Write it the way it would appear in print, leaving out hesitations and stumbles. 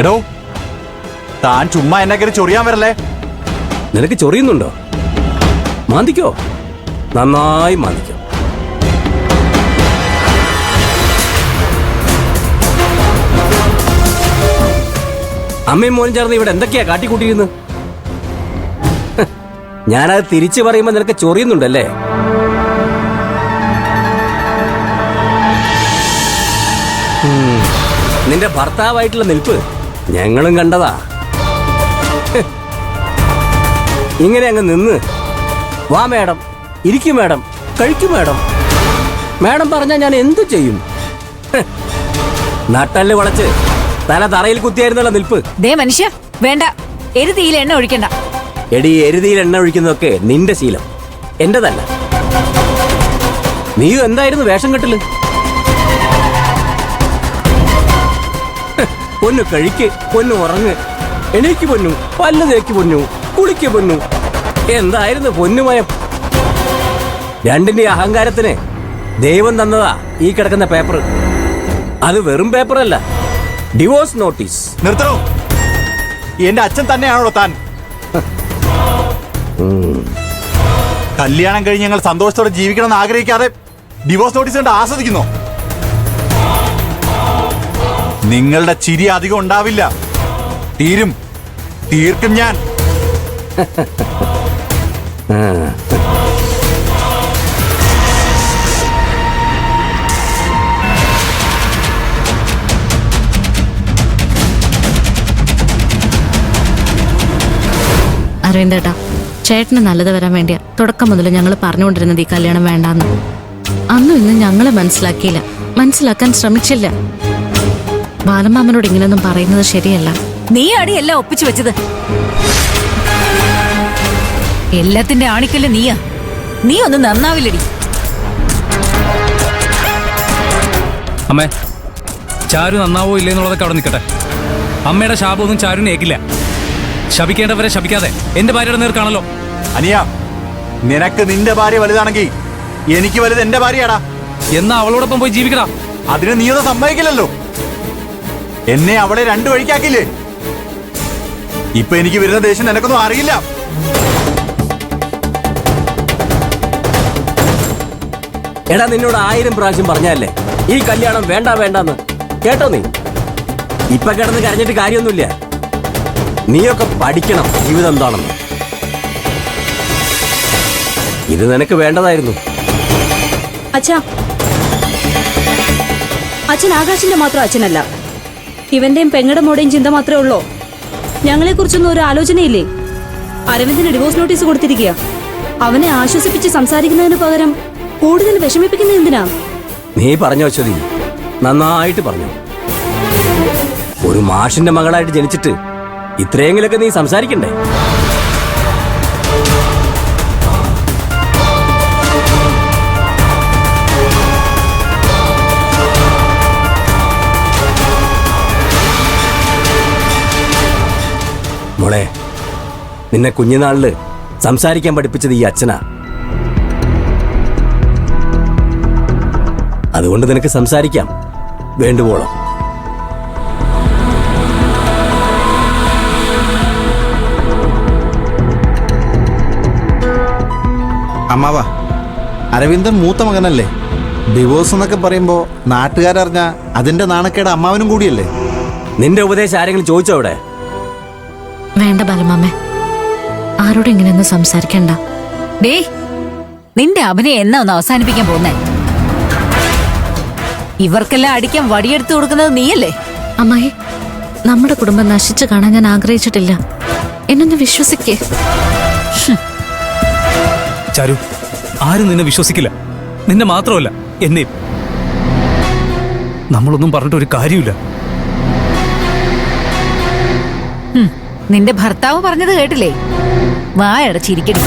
എടോ, താൻ ചുമ്മാ എന്നെ കയറി ചൊറിയാൻ വരല്ലേ. നിനക്ക് ചൊറിയുന്നുണ്ടോ? മാന്തിക്കോ, നന്നായി മാന്തിക്കോ. അമ്മയും മോനും ചേർന്ന് ഇവിടെ എന്തൊക്കെയാ കാട്ടിക്കൂട്ടിയിരുന്ന്? ഞാനത് തിരിച്ചു പറയുമ്പോ നിനക്ക് ചൊറിയുന്നുണ്ടല്ലേ? നിന്റെ ഭർത്താവായിട്ടുള്ള നിൽപ്പ് ഞങ്ങളും കണ്ടതാ. ഇങ്ങനെ അങ്ങ് നിന്ന് വാ മേഡം, ഇരിക്കും മേഡം, കഴിക്കും മേഡം, മേഡം പറഞ്ഞാൽ ഞാൻ എന്തു ചെയ്യും? നട്ടല് വളച്ച് തല തറയിൽ കുത്തിയായിരുന്നല്ലോ നിൽപ്പ്. ദേ മനുഷ്യ, വേണ്ട, എരുതിയിൽ എണ്ണ ഒഴിക്കണ്ട. എടി, എരുതിയിൽ എണ്ണ ഒഴിക്കുന്നതൊക്കെ നിന്റെ ശീലം, എന്റെതല്ല. നീയും എന്തായിരുന്നു വേഷം കെട്ടല്? പൊന്നു കഴിക്ക്, പൊന്നു ഉറങ്ങ്, എണീക്ക് പൊന്നു, പല്ല് തേക്ക് പൊന്നു, കുളിക്ക് പൊന്നു, എന്തായിരുന്നു പൊന്നുമയം? രണ്ടിന്റെ അഹങ്കാരത്തിന് ദൈവം തന്നതാ ഈ കിടക്കുന്ന പേപ്പർ. അത് വെറും പേപ്പറല്ല, ഡിവോഴ്സ് നോട്ടീസ്. നിർത്തണോ? എന്റെ അച്ഛൻ തന്നെയാണോ താൻ? കല്യാണം കഴിഞ്ഞ് ഞങ്ങൾ സന്തോഷത്തോടെ ജീവിക്കണമെന്ന് ആഗ്രഹിക്കാതെ ഡിവോഴ്സ് നോട്ടീസ് കൊണ്ട് ആസ്വദിക്കുന്നു. നിങ്ങളുടെ ചിരി അധികം ഉണ്ടാവില്ല. തീർക്കും ഞാൻ. അരവിന്ദേട്ടാ, ചേട്ടന് നല്ലത് വരാൻ വേണ്ടിയാ തുടക്കം മുതൽ ഞങ്ങൾ പറഞ്ഞുകൊണ്ടിരുന്നത് ഈ കല്യാണം വേണ്ടാന്ന്. അന്നും ഇന്നും ഞങ്ങളെ മനസ്സിലാക്കിയില്ല, മനസ്സിലാക്കാൻ ശ്രമിച്ചില്ല. ബാലമാമനോട് ഇങ്ങനെയൊന്നും പറയുന്നത് ശരിയല്ല. നീ അടിയെല്ലാം ഒപ്പിച്ചു വെച്ചത്. എല്ലാത്തിന്റെ ആണിക്കല്ല നീയാ. നീ ഒന്നും നന്നാവില്ലടി. അമ്മേ, ചാരു നന്നാവോ ഇല്ലെന്നുള്ളതൊക്കെ അവിടെ നിൽക്കട്ടെ. അമ്മയുടെ ശാപമൊന്നും ചാരുവിനെ ഏക്കില്ല. ശപിക്കേണ്ടവരെ ശപിക്കാതെ എന്റെ ഭാര്യയുടെ നേർക്കാണല്ലോ. അനിയ, നിനക്ക് നിന്റെ ഭാര്യ വലുതാണെങ്കിൽ എനിക്ക് വലുത് എന്റെ ഭാര്യയാടാ. എന്നാ അവളോടൊപ്പം പോയി ജീവിക്കടാ. അതിന് നീയൊന്നും സമ്മതിക്കില്ലല്ലോ. എന്നെ അവളെ രണ്ടു വഴിക്കാക്കില്ലേ? ഇപ്പൊ എനിക്ക് വരുന്ന ദേഷ്യം നിനക്കൊന്നും അറിയില്ല. എടാ, നിന്നോട് 1000 പ്രാവശ്യം പറഞ്ഞല്ലേ ഈ കല്യാണം വേണ്ട വേണ്ടെന്ന്. കേട്ടോ നീ? ഇപ്പൊ കിടന്ന് കരഞ്ഞിട്ട് കാര്യമൊന്നുമില്ല. നീയൊക്കെ പഠിക്കണം ജീവിതം എന്താണെന്ന്. ഇത് നിനക്ക് വേണ്ടതായിരുന്നു. അച്ഛാ, അച്ഛൻ ആകാശിന്റെ മാത്രം അച്ഛനല്ല, ഇവന്റെയും പെങ്ങടെ മോടെയും ചിന്ത മാത്രമേ ഉള്ളൂ. ഞങ്ങളെ കുറിച്ചൊന്നും ഒരു ആലോചനയില്ലേ? അരവിന്ദിന് ഡിവോഴ്സ് നോട്ടീസ് കൊടുത്തിരിക്കുക. അവനെ ആശ്വസിപ്പിച്ച് സംസാരിക്കുന്നതിന് പകരം കൂടുതൽ വിഷമിപ്പിക്കുന്ന എന്തിനാ? നീ പറഞ്ഞോ അശ്വതി, നന്നായിട്ട് പറഞ്ഞു. ഒരു മാഷിന്റെ മകളായിട്ട് ജനിച്ചിട്ട് ഇത്രയെങ്കിലൊക്കെ നീ സംസാരിക്കണ്ടേ? മോളെ, നിന്നെ കുഞ്ഞുനാളില് സംസാരിക്കാൻ പഠിപ്പിച്ചത് ഈ അച്ഛനാ. അതുകൊണ്ട് നിനക്ക് സംസാരിക്കാം വേണ്ടുവോളം. അമ്മാവാ, അരവിന്ദൻ മൂത്ത മകനല്ലേ? ഡിവോഴ്സ് എന്നൊക്കെ പറയുമ്പോ നാട്ടുകാരറിഞ്ഞ അതിന്റെ നാണക്കേട് അമ്മാവനും കൂടിയല്ലേ? നിന്റെ ഉപദേശം ആരെങ്കിലും ചോദിച്ചോ അവിടെ? വേണ്ട ബാലമാമേ, ആരോടും ഇങ്ങനെയൊന്നും സംസാരിക്കണ്ട. ഡേ, നിന്റെ അഭിനയം എന്നാ ഒന്ന് അവസാനിപ്പിക്കാൻ പോന്നേ? ഇവർക്കെല്ലാം അടിക്കാൻ വടിയെടുത്തു കൊടുക്കുന്നത് നീയല്ലേ? അമ്മായി, നമ്മുടെ കുടുംബം നശിച്ചു കാണാൻ ഞാൻ ആഗ്രഹിച്ചിട്ടില്ല. എന്നൊന്ന് വിശ്വസിക്കേ. ചാരു, ആരും നിന്നെ വിശ്വസിക്കില്ല. നിന്നെ മാത്രമല്ല, എന്നെയും. നമ്മളൊന്നും പറഞ്ഞിട്ട് ഒരു കാര്യമില്ല. നിന്റെ ഭർത്താവ് പറഞ്ഞത് കേട്ടില്ലേ? വായടച്ചിരിക്കടി.